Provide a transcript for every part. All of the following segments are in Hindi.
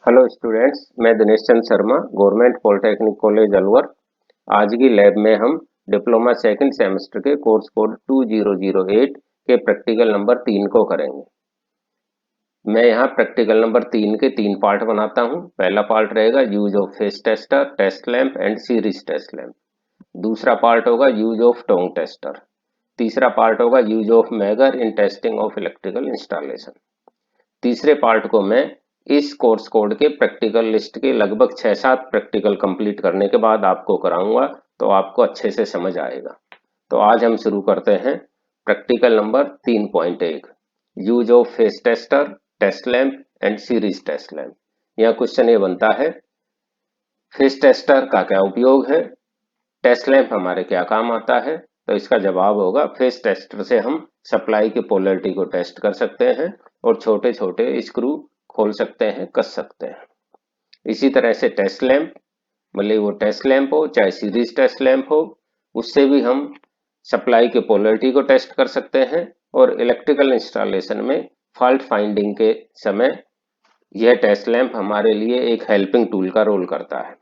हेलो स्टूडेंट्स, मैं Dinesh Chand Sharma, government polytechnic college Alwar. आज की लैब में हम डिप्लोमा सेकंड सेमेस्टर के कोर्स कोड 2008 के प्रैक्टिकल नंबर 3 को करेंगे। मैं यहाँ प्रैक्टिकल नंबर 3 के 3 पार्ट बनाता हूँ। पहला पार्ट रहेगा use of face tester, test lamp and series test lamp. दूसरा पार्ट होगा यूज ऑफ टोंग टेस्टर। तीसरा पार्ट होगा use of megger in testing of electrical installation. तीसरे पार्ट को मैं इस कोर्स कोड के प्रैक्टिकल लिस्ट के लगभग 6-7 प्रैक्टिकल कंप्लीट करने के बाद आपको कराऊंगा, तो आपको अच्छे से समझ आएगा। तो आज हम शुरू करते हैं practical number 3.1 use of face tester, test lamp and series test lamp. यह क्वेश्चन ये बनता है, फेस टेस्टर का क्या उपयोग है, टेस्ट लैंप हमारे क्या काम आता है। तो इसका जवाब होगा, फेस टेस्टर से हम सप्लाई की पोलैरिटी को टेस्ट कर सकते हैं और छोटे छोटे स्क्रू खोल सकते हैं, कस सकते हैं। इसी तरह से टेस्ट लैंप, भले वो टेस्ट लैंप हो चाहे सीरीज टेस्ट लैंप हो, उससे भी हम सप्लाई की पोलैरिटी को टेस्ट कर सकते हैं और इलेक्ट्रिकल इंस्टॉलेशन में फॉल्ट फाइंडिंग के समय यह टेस्ट लैंप हमारे लिए एक हेल्पिंग टूल का रोल करता है।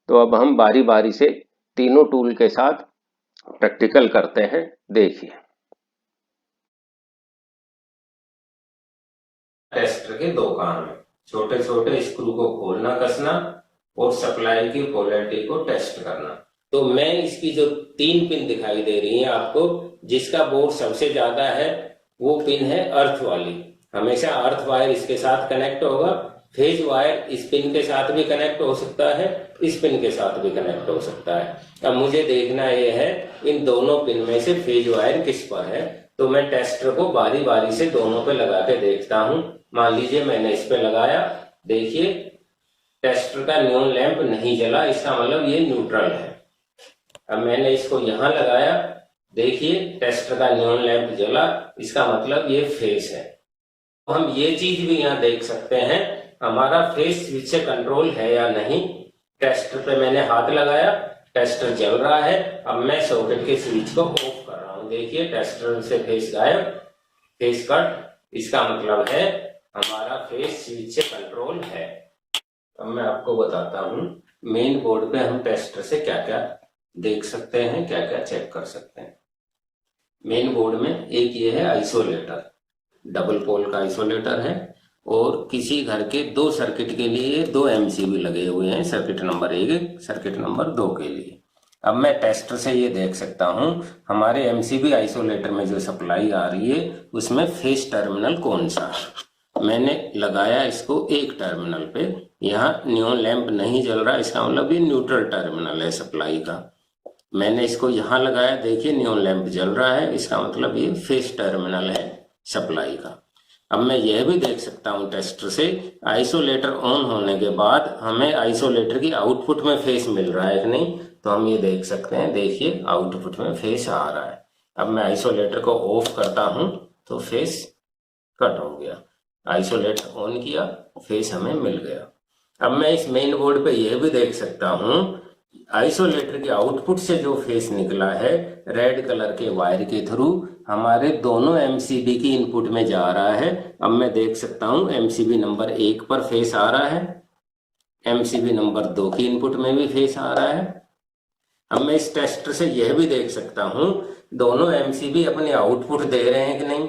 तो अब हम बारी बारी से तीनों टूल के साथ प्रैक्टिकल करते हैं। देखिए, टेस्टर के दो काम है, छोटे छोटे स्क्रू को खोलना कसना और सप्लाई की पोलैरिटी को टेस्ट करना। तो मैं इसकी जो 3 पिन दिखाई दे रही है आपको, जिसका बोर्ड सबसे ज्यादा है वो पिन है अर्थ वाली। हमेशा अर्थ वायर इसके साथ कनेक्ट होगा। फेज वायर इस पिन के साथ भी कनेक्ट हो सकता है, इस पिन के साथ भी कनेक्ट हो सकता है। अब मुझे देखना यह है इन दोनों पिन में से फेज वायर किस पर है। तो मैं टेस्टर को बारी बारी से दोनों पे लगा के देखता हूं। मान लीजिए मैंने इस पे लगाया, देखिए टेस्टर का न्यून लैंप नहीं जला, इसका मतलब ये न्यूट्रल है। अब मैंने इसको यहां लगाया, देखिए टेस्टर का न्यून लैंप जला, इसका मतलब ये फेस है। तो हम ये चीज भी यहाँ देख सकते हैं, हमारा फेस स्विच से कंट्रोल है या नहीं। टेस्टर पे मैंने हाथ लगाया, टेस्टर जल रहा है। अब मैं सॉकेट के स्विच को ऑफ कर रहा हूं, देखिए टेस्टर से फेस गायब, फेस कट। इसका मतलब है हमारा फेस स्विच से कंट्रोल है। अब मैं आपको बताता हूं मेन बोर्ड पे हम टेस्टर से क्या क्या देख सकते हैं, क्या क्या चेक कर सकते हैं। मेन बोर्ड में एक ये है आइसोलेटर, डबल पोल का आइसोलेटर है और किसी घर के 2 सर्किट के लिए 2 एमसीबी लगे हुए हैं, सर्किट नंबर 1, सर्किट नंबर 2 के लिए। अब मैं टेस्टर से ये देख सकता हूं हमारे एमसीबी आइसोलेटर में जो सप्लाई आ रही है उसमें फेस टर्मिनल कौन सा है। मैंने लगाया इसको एक टर्मिनल पे, यहाँ न्यून लैंप नहीं जल रहा, इसका मतलब ये न्यूट्रल टर्मिनल है सप्लाई का। मैंने इसको यहाँ लगाया, देखिए न्यून लैंप जल रहा है, इसका मतलब ये फेस टर्मिनल है सप्लाई का। अब मैं यह भी देख सकता हूं टेस्टर से आइसोलेटर ऑन होने के बाद हमें आइसोलेटर की आउटपुट में फेस मिल रहा है कि नहीं। तो हम ये देख सकते हैं, देखिए आउटपुट में फेस आ रहा है। अब मैं आइसोलेटर को ऑफ करता हूं तो फेस कट हो गया। आइसोलेटर ऑन किया, फेस हमें मिल गया। अब मैं इस मेन बोर्ड पे यह भी देख सकता हूं आइसोलेटर के आउटपुट से जो फेस निकला है रेड कलर के वायर के थ्रू हमारे दोनों एमसीबी की इनपुट में जा रहा है। अब मैं देख सकता हूं एमसीबी नंबर 1 पर फेस आ रहा है, एमसीबी नंबर 2 की इनपुट में भी फेस आ रहा है। अब मैं इस टेस्टर से यह भी देख सकता हूं दोनों एमसीबी अपने आउटपुट दे रहे हैं कि नहीं।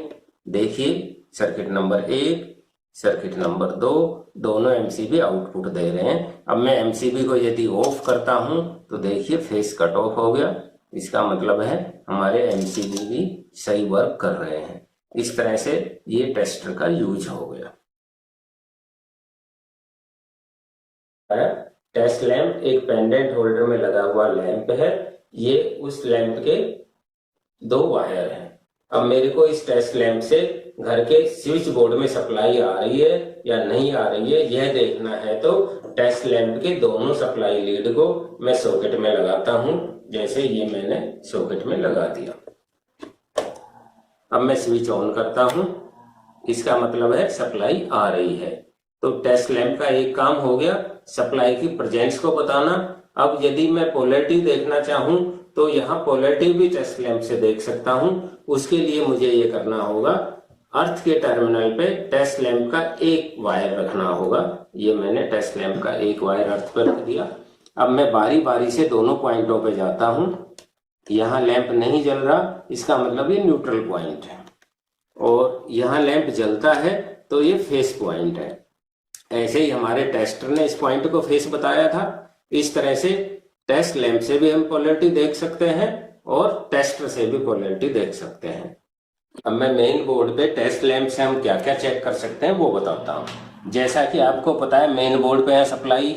देखिए सर्किट नंबर 1, सर्किट नंबर 2, दोनों एमसीबी आउटपुट दे रहे हैं। अब मैं एमसीबी को यदि ऑफ करता हूं तो देखिए फेस कट ऑफ हो गया, इसका मतलब है हमारे एमसीबी भी सही वर्क कर रहे हैं। इस तरह से ये टेस्टर का यूज हो गया। टेस्ट लैंप एक पेंडेंट होल्डर में लगा हुआ लैंप है, ये उस लैंप के 2 वायर हैं। अब मेरे को इस टेस्ट लैंप से घर के स्विच बोर्ड में सप्लाई आ रही है या नहीं आ रही है यह देखना है। तो टेस्ट लैंप के दोनों सप्लाई लीड को मैं सॉकेट में लगाता हूं, जैसे ये मैंने सॉकेट में लगा दिया। अब मैं स्विच ऑन करता हूं, इसका मतलब है सप्लाई आ रही है। तो टेस्ट लैंप का एक काम हो गया, सप्लाई की प्रेजेंस को बताना। अब यदि मैं पोलैरिटी देखना चाहूं तो यहाँ पोलैरिटी भी टेस्ट लैंप से देख सकता हूं। उसके लिए मुझे ये करना होगा, अर्थ के टर्मिनल पे टेस्ट लैंप का एक वायर रखना होगा। ये मैंने टेस्ट लैंप का एक वायर अर्थ पर रख दिया। अब मैं बारी बारी से दोनों पॉइंटों पे जाता हूं। यहाँ लैंप नहीं जल रहा, इसका मतलब ये न्यूट्रल पॉइंट है, और यहाँ लैंप जलता है तो ये फेस पॉइंट है। ऐसे ही हमारे टेस्टर ने इस पॉइंट को फेस बताया था। इस तरह से टेस्ट लैंप से भी हम पोलैरिटी देख सकते हैं और टेस्टर से भी पोलैरिटी देख सकते हैं। अब मैं मेन बोर्ड पे टेस्ट लैंप से हम क्या क्या चेक कर सकते हैं वो बताता हूँ। जैसा कि आपको पता है, मेन बोर्ड पे यहाँ सप्लाई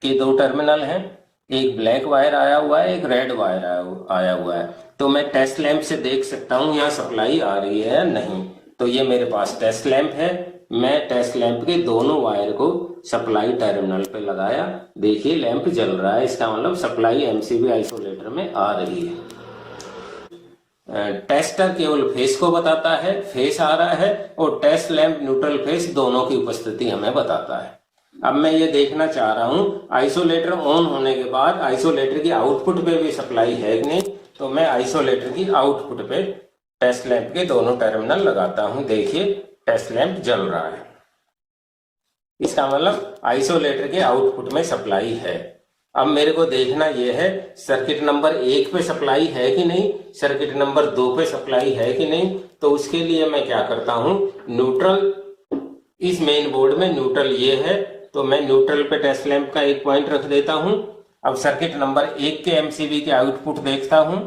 के दो टर्मिनल हैं, एक ब्लैक वायर आया हुआ है, एक रेड वायर आया हुआ है। तो मैं टेस्ट लैंप से देख सकता हूँ यहाँ सप्लाई आ रही है या नहीं। तो ये मेरे पास टेस्ट लैंप है। मैं टेस्ट लैंप के दोनों वायर को सप्लाई टर्मिनल पे लगाया। देखिए लैंप जल रहा है, इसका मतलब सप्लाई एमसीबी आइसोलेटर में आ रही है। टेस्टर केवल फेस को बताता है, फेस आ रहा है, और टेस्ट लैंप न्यूट्रल फेस दोनों की उपस्थिति हमें बताता है। अब मैं ये देखना चाह रहा हूं आइसोलेटर ऑन होने के बाद आइसोलेटर की आउटपुट पे भी सप्लाई है कि नहीं। तो मैं आइसोलेटर की आउटपुट पे टेस्ट लैंप के दोनों टर्मिनल लगाता हूं। देखिए टेस्ट लैंप जल रहा है, इसका मतलब आइसोलेटर के आउटपुट में सप्लाई है। अब मेरे को देखना यह है सर्किट नंबर 1 पे सप्लाई है कि नहीं, सर्किट नंबर 2 पे सप्लाई है कि नहीं। तो उसके लिए मैं क्या करता हूं, न्यूट्रल, इस मेन बोर्ड में न्यूट्रल ये है, तो मैं न्यूट्रल पे टेस्ट लैंप का एक पॉइंट रख देता हूं। अब सर्किट नंबर 1 के एमसीबी के आउटपुट देखता हूं।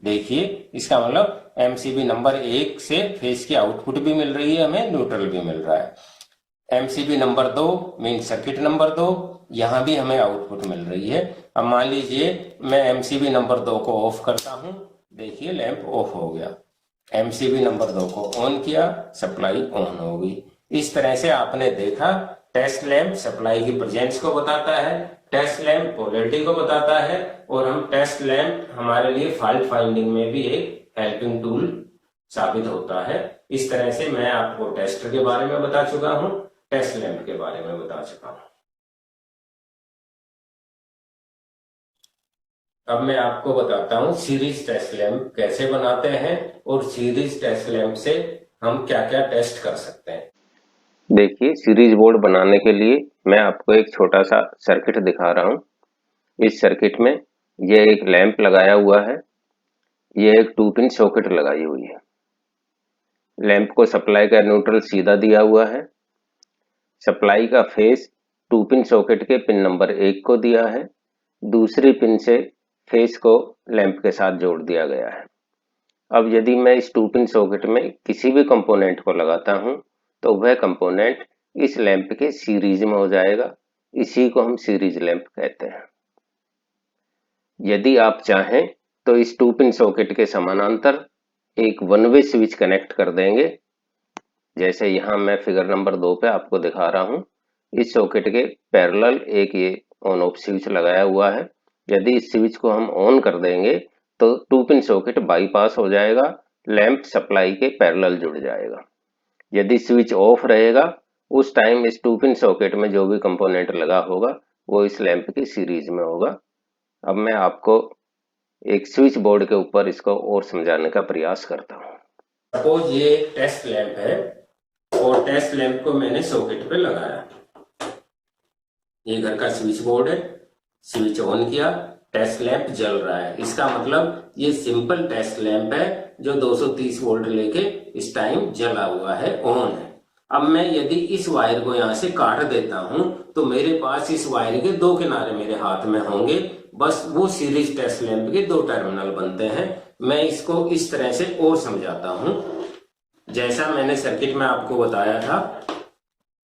देखिए इसका मतलब एमसीबी नंबर 1 से फेस की आउटपुट भी मिल रही है, हमें न्यूट्रल भी मिल रहा है। MCB number 2 mean circuit number 2, यहाँ भी हमें आउटपुट मिल रही है। अब मान लीजिए मैं एमसीबी नंबर 2 को ऑफ करता हूं। देखिए लैंप ऑफ हो गया। एमसीबी नंबर 2 को ऑन किया, सप्लाई ऑन हो गई। इस तरह से आपने देखा टेस्ट लैंप सप्लाई की प्रेजेंस को बताता है, टेस्ट लैंप पोलैरिटी को बताता है, और हम टेस्ट लैंप हमारे लिए फॉल्ट फाइंडिंग में भी एक हेल्पिंग टूल साबित होता है। इस तरह से मैं आपको टेस्टर के बारे में बता चुका हूं, टेस्ट लैंप के बारे में बता चुका हूं। अब मैं आपको बताता हूं सीरीज टेस्ट लैंप कैसे बनाते हैं और सीरीज टेस्ट लैंप से हम क्या क्या टेस्ट कर सकते हैं। देखिए सीरीज बोर्ड बनाने के लिए मैं आपको एक छोटा सा सर्किट दिखा रहा हूँ। इस सर्किट में ये एक लैंप लगाया हुआ है, ये एक 2 पिन सॉकेट लगाई हुई है। लैंप को सप्लाई का न्यूट्रल सीधा दिया हुआ है। सप्लाई का फेस 2 पिन सॉकेट के पिन नंबर 1 को दिया है। दूसरी पिन से फेस को लैंप के साथ जोड़ दिया गया है। अब यदि मैं इस 2 पिन सॉकेट में किसी भी कंपोनेंट को लगाता हूं तो वह कंपोनेंट इस लैंप के सीरीज में हो जाएगा। इसी को हम सीरीज लैंप कहते हैं। यदि आप चाहें तो इस 2 पिन सॉकेट के समानांतर एक वन वे स्विच कनेक्ट कर देंगे। जैसे यहां मैं फिगर नंबर 2 पे आपको दिखा रहा हूं। इस सॉकेट के पैरेलल एक ये ऑन ऑफ स्विच लगाया हुआ है। यदि इस स्विच को हम ऑन कर देंगे तो 2 पिन सॉकेट बाईपास हो जाएगा, लैंप सप्लाई के पैरेलल जुड़ जाएगा। यदि स्विच ऑफ रहेगा उस टाइम इस 2 पिन सॉकेट में जो भी कंपोनेंट लगा होगा वो इस लैंप की सीरीज में होगा। अब मैं आपको एक स्विच बोर्ड के ऊपर इसको और समझाने का प्रयास करता हूँ। सपोज ये एक टेस्ट लैंप है और टेस्ट लैंप को मैंने सॉकेट पे लगाया। ये घर का स्विच बोर्ड है, स्विच ऑन किया, टेस्ट लैंप जल रहा है। इसका मतलब ये सिंपल टेस्ट लैंप है जो 230 वोल्ट लेके इस टाइम जला हुआ है, ऑन है। अब मैं यदि इस वायर को यहाँ से काट देता हूं तो मेरे पास इस वायर के 2 किनारे मेरे हाथ में होंगे, बस वो सीरीज टेस्ट लैंप के 2 टर्मिनल बनते हैं। मैं इसको इस तरह से और समझाता हूं। जैसा मैंने सर्किट में आपको बताया था,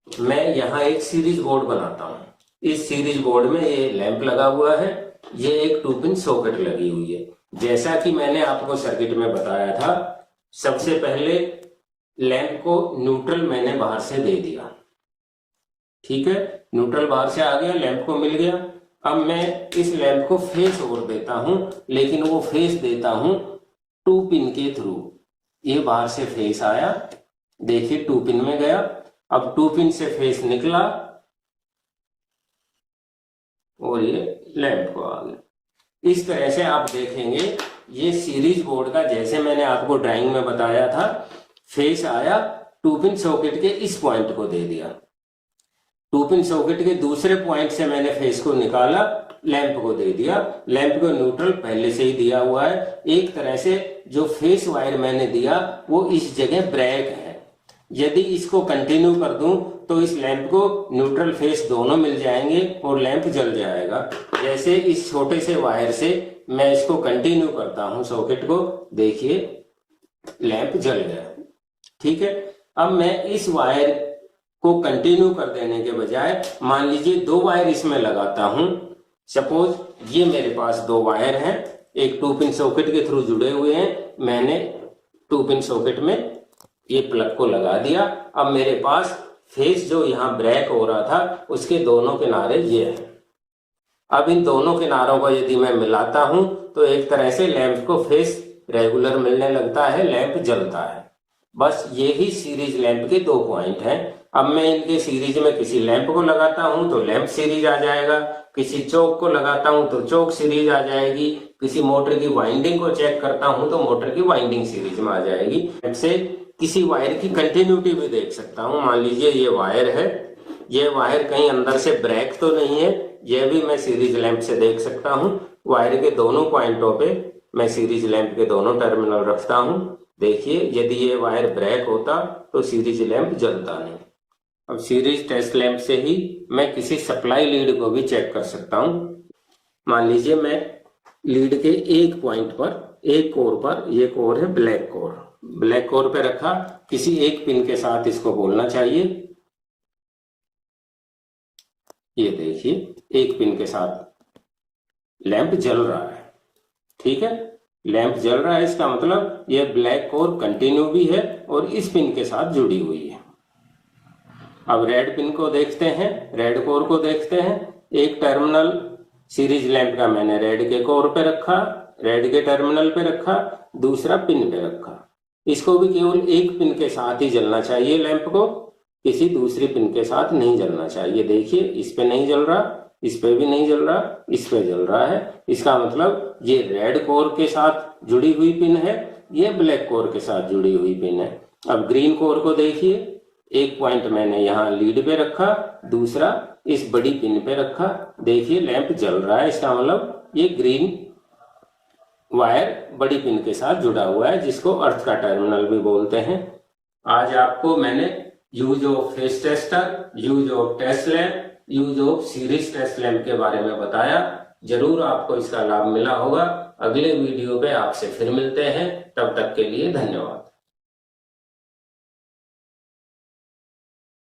मैं यहाँ एक सीरीज बोर्ड बनाता हूँ। इस सीरीज बोर्ड में ये लैंप लगा हुआ है, ये एक 2 पिन सॉकेट लगी हुई है। जैसा कि मैंने आपको सर्किट में बताया था, सबसे पहले लैंप को न्यूट्रल मैंने बाहर से दे दिया। ठीक है, न्यूट्रल बाहर से आ गया, लैंप को मिल गया। अब मैं इस लैंप को फेस और देता हूं, लेकिन वो फेस देता हूं 2 पिन के थ्रू। ये बाहर से फेस आया, देखिए 2 पिन में गया। अब 2 पिन से फेस निकला और ये लैंप को आ गया। इस तरह से आप देखेंगे ये सीरीज बोर्ड का, जैसे मैंने आपको ड्राइंग में बताया था, फेस आया, 2 पिन सॉकेट के इस पॉइंट को दे दिया। 2 पिन सॉकेट के दूसरे पॉइंट से मैंने फेस को निकाला, लैंप को दे दिया। लैंप को न्यूट्रल पहले से ही दिया हुआ है। एक तरह से जो फेस वायर मैंने दिया वो इस जगह ब्रेक है। यदि इसको कंटिन्यू कर दूं तो इस लैंप को न्यूट्रल फेस दोनों मिल जाएंगे और लैंप जल जाएगा। जैसे इस छोटे से वायर से मैं इसको कंटिन्यू करता हूं सॉकेट को, देखिए लैंप जल गया। ठीक है, अब मैं इस वायर को कंटिन्यू कर देने के बजाय मान लीजिए 2 वायर इसमें लगाता हूं। सपोज ये मेरे पास 2 वायर हैं, एक 2 पिन सॉकेट के थ्रू जुड़े हुए हैं। मैंने 2 पिन सॉकेट में ये प्लग को लगा दिया। अब मेरे पास फेस जो यहाँ ब्रेक हो रहा था उसके दोनों किनारे ये है। अब इन दोनों किनारों को यदि मैं मिलाता हूं तो एक तरह से लैंप को फेस रेगुलर मिलने लगता है, लैंप जलता है। बस ये ही सीरीज लैंप के 2 पॉइंट हैं। अब मैं इनके सीरीज में किसी लैंप को लगाता हूं तो लैंप सीरीज आ जाएगा, किसी चौक को लगाता हूं तो चौक सीरीज आ जाएगी, किसी मोटर की वाइंडिंग को चेक करता हूं तो मोटर की वाइंडिंग सीरीज में आ जाएगी। लैंप से किसी वायर की कंटिन्यूटी भी देख सकता हूं। मान लीजिए ये वायर है, ये वायर कहीं अंदर से ब्रेक तो नहीं है, यह भी मैं सीरीज लैंप से देख सकता हूं। वायर के दोनों पॉइंटों पे मैं सीरीज लैंप के दोनों टर्मिनल रखता हूं। देखिए यदि ये वायर ब्रेक होता तो सीरीज लैंप जलता नहीं। अब सीरीज टेस्ट लैंप से ही मैं किसी सप्लाई लीड को भी चेक कर सकता हूं। मान लीजिए मैं लीड के एक पॉइंट पर, एक कोर पर, ये कोर है ब्लैक कोर, ब्लैक कोर पे रखा, किसी एक पिन के साथ इसको बोलना चाहिए। ये देखिए एक पिन के साथ लैंप जल रहा है। ठीक है, लैंप जल रहा है, इसका मतलब ये ब्लैक कोर कंटिन्यू भी है और इस पिन के साथ जुड़ी हुई है। अब रेड पिन को देखते हैं, रेड कोर को देखते हैं। एक टर्मिनल सीरीज लैंप का मैंने रेड के कोर पे रखा, रेड के टर्मिनल पे रखा, दूसरा पिन पे रखा। इसको भी केवल एक पिन के साथ ही जलना चाहिए, लैंप को किसी दूसरी पिन के साथ नहीं जलना चाहिए। देखिए इस पे नहीं जल रहा, इस पे भी नहीं जल रहा, इस पे जल रहा है। इसका मतलब ये रेड कोर के साथ जुड़ी हुई पिन है, ये ब्लैक कोर के साथ जुड़ी हुई पिन है। अब ग्रीन कोर को देखिए, एक पॉइंट मैंने यहाँ लीड पे रखा, दूसरा इस बड़ी पिन पे रखा। देखिए लैंप जल रहा है, इसका मतलब ये ग्रीन वायर बड़ी पिन के साथ जुड़ा हुआ है, जिसको अर्थ का टर्मिनल भी बोलते हैं। आज आपको मैंने use of face tester, use of test lamp, use of series test lamp के बारे में बताया। जरूर आपको इसका लाभ मिला होगा। अगले वीडियो पे आपसे फिर मिलते हैं, तब तक के लिए धन्यवाद।